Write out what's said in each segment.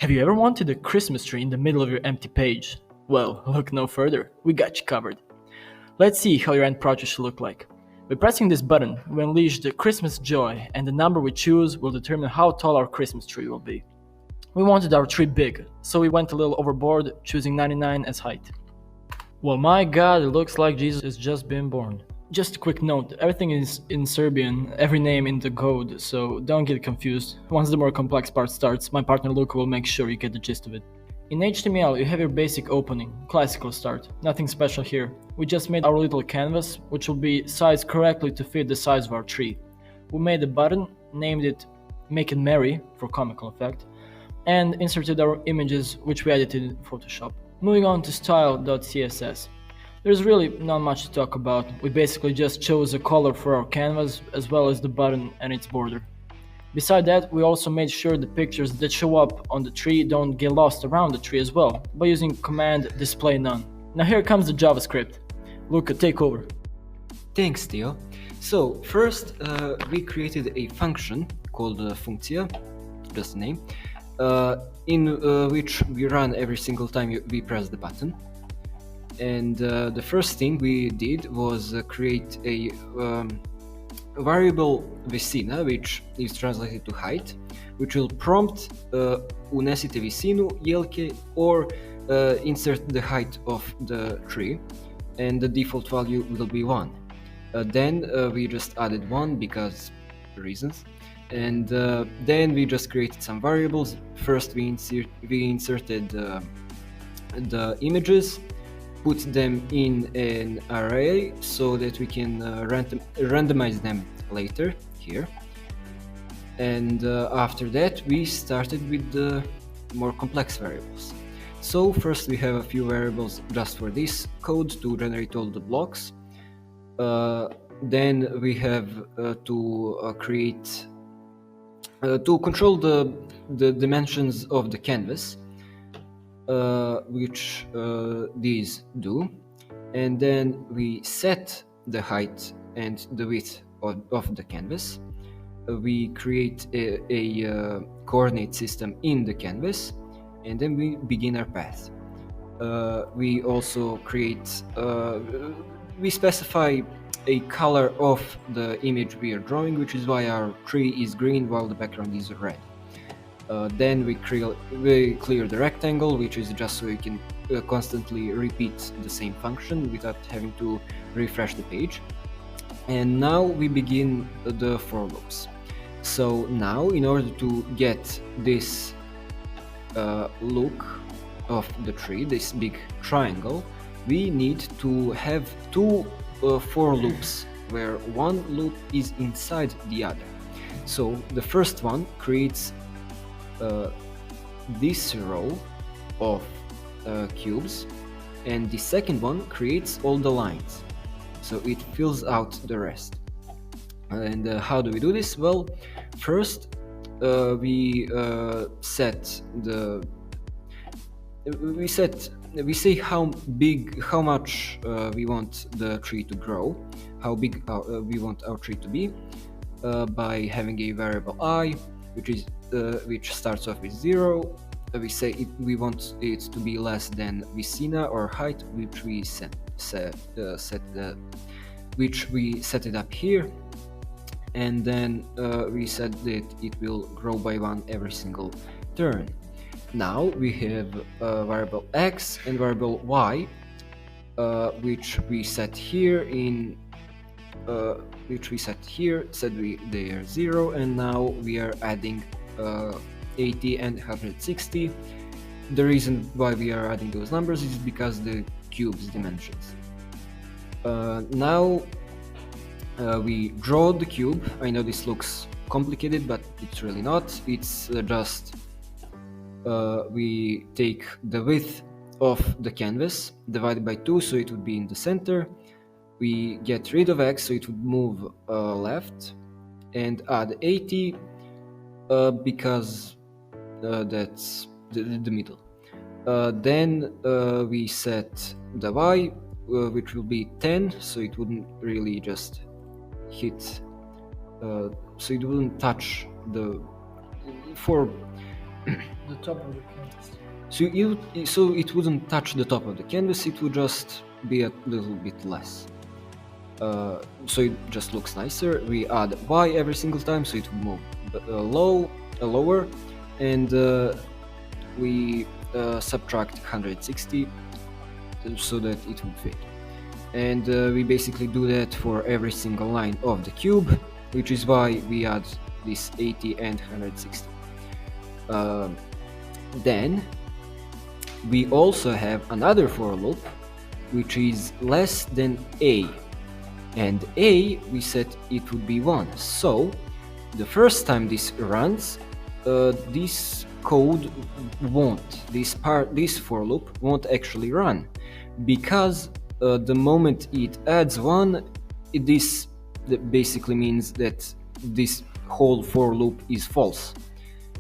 Have you ever wanted a Christmas tree in the middle of your empty page? Well, look no further, we got you covered. Let's see how your end project should look like. By pressing this button, we unleash the Christmas joy, and the number we choose will determine how tall our Christmas tree will be. We wanted our tree big, so we went a little overboard, choosing 99 as height. Well, my god, it looks like Jesus has just been born. Just a quick note, everything is in Serbian, every name in the code, so don't get confused. Once the more complex part starts, my partner Luca will make sure you get the gist of it. In HTML, you have your basic opening, classical start, nothing special here. We just made our little canvas, which will be sized correctly to fit the size of our tree. We made a button, named it Make It Merry, for comical effect, and inserted our images, which we edited in Photoshop. Moving on to style.css. There's really not much to talk about. We basically just chose a color for our canvas as well as the button and its border. Beside that, we also made sure the pictures that show up on the tree don't get lost around the tree as well by using command display none. Now here comes the JavaScript. Luca, take over. Thanks, Theo. So first we created a function called funkcja, just a name, in which we run every single time we press the button. And the first thing we did was create a variable visina, which is translated to height, which will prompt unesite visinu jelke or insert the height of the tree, and the default value will be 1. Then we just added 1 because reasons, and then we just created some variables. First we inserted the images, put them in an array so that we can randomize them later here. And after that we started with the more complex variables. So first we have a few variables just for this code to generate all the blocks. Then we have to create to control the dimensions of the canvas, which these do, and then we set the height and the width of the canvas. We create a coordinate system in the canvas, and then we begin our path. We also create, we specify a color of the image we are drawing, which is why our tree is green while the background is red. Then we clear the rectangle, which is just so you can constantly repeat the same function without having to refresh the page. And now we begin the for loops. So now, in order to get this look of the tree, this big triangle, we need to have two for loops, where one loop is inside the other. So the first one creates this row of cubes, and the second one creates all the lines, so it fills out the rest. And how do we do this? Well, first we say how much we want the tree to grow, how big we want our tree to be, by having a variable I, which starts off with 0. We say we want it to be less than visina, or height, which we set it up here, and then we said that it will grow by 1 every single turn. Now we have variable x and variable y, which we set here said they are 0, and now we are adding 80 and 160. The reason why we are adding those numbers is because the cube's dimensions. Now we draw the cube. I know this looks complicated, but it's really not. It's just we take the width of the canvas divided by 2, so it would be in the center. We get rid of x, so it would move left, and add 80 because that's the middle. Then we set the y, which will be 10, so it wouldn't really just hit, so it wouldn't touch the for the top of the canvas. So it wouldn't touch the top of the canvas, it would just be a little bit less. So it just looks nicer. We add Y every single time, so it will move lower, and we subtract 160 so that it would fit. And we basically do that for every single line of the cube, which is why we add this 80 and 160. Then we also have another for loop, which is less than A, and A we set it would be 1. So the first time this runs, this code won't, this for loop won't actually run, because the moment it adds 1, this basically means that this whole for loop is false,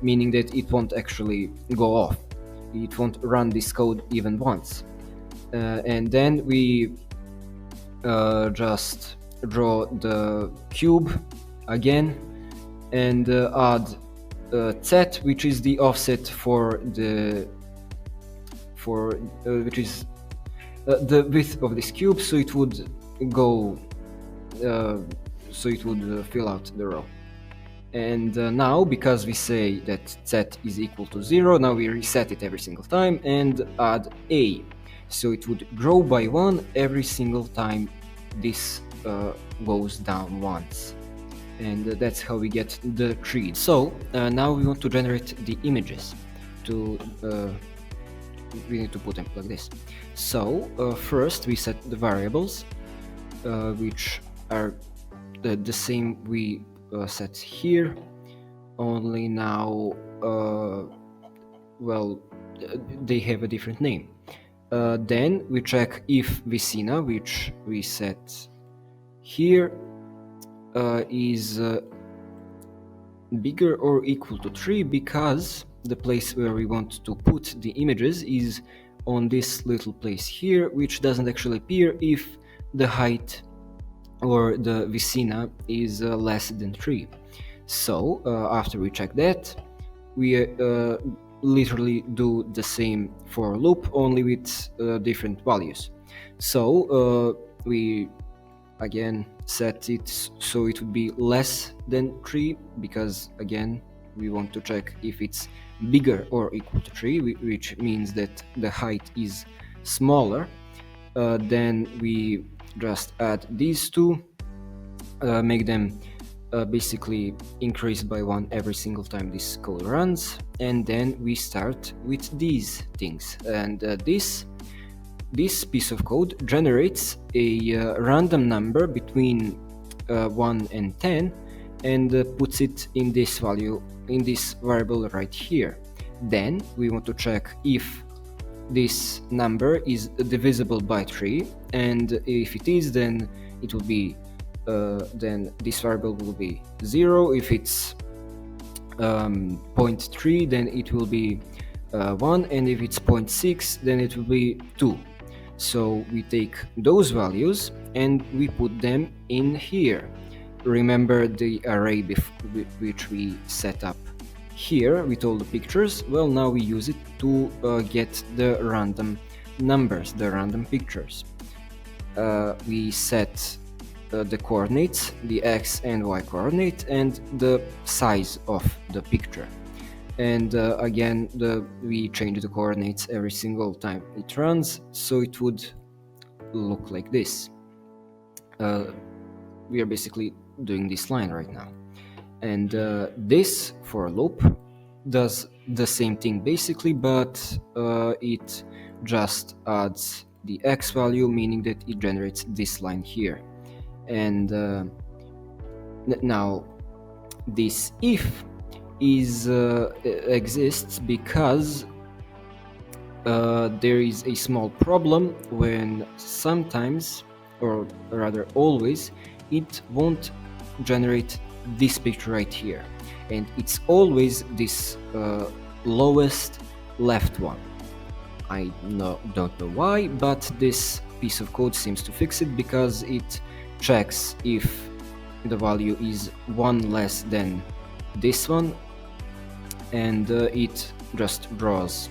meaning that it won't actually go off. It won't run this code even once. And then we just draw the cube again and add z, which is the offset for the which is the width of this cube, so it would go fill out the row. And now, because we say that z is equal to 0, now we reset it every single time and add A, so it would grow by 1 every single time this goes down once. And that's how we get the tree. So now we want to generate the images. We need to put them like this. So first we set the variables, which are the same we set here, only now they have a different name. Then we check if Vicina, which we set here, is bigger or equal to 3, because the place where we want to put the images is on this little place here, which doesn't actually appear if the height or the Vicina is less than 3. So after we check that, we literally do the same for loop, only with different values. So we again set it so it would be less than 3, because again we want to check if it's bigger or equal to 3, which means that the height is smaller. Then we just add these two, make them basically increase by 1 every single time this code runs, and then we start with these things. And this piece of code generates a random number between 1 and 10 and puts it in this variable right here. Then we want to check if this number is divisible by 3, and if it is, then it will be then this variable will be 0. If it's 0.3, then it will be 1, and if it's 0.6, then it will be 2. So we take those values and we put them in here. Remember the array which we set up here with all the pictures? Well, now we use it to get the random numbers, the random pictures. We set the coordinates, the x and y coordinate, and the size of the picture. And again, we change the coordinates every single time it runs, so it would look like this. We are basically doing this line right now. And this for loop does the same thing basically, but it just adds the x value, meaning that it generates this line here. And now this if exists because there is a small problem when sometimes, or rather always, it won't generate this picture right here, and it's always this lowest left one. I don't know why, but this piece of code seems to fix it, because it checks if the value is 1 less than this one, and it just browse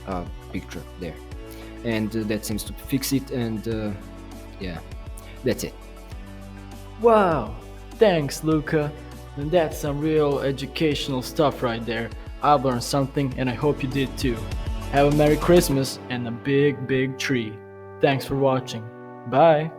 a picture there, and that seems to fix it. And yeah, that's it. Wow, thanks, Luca. And that's some real educational stuff right there. I've learned something, and I hope you did too. Have a Merry Christmas and a big, big tree. Thanks for watching. Bye.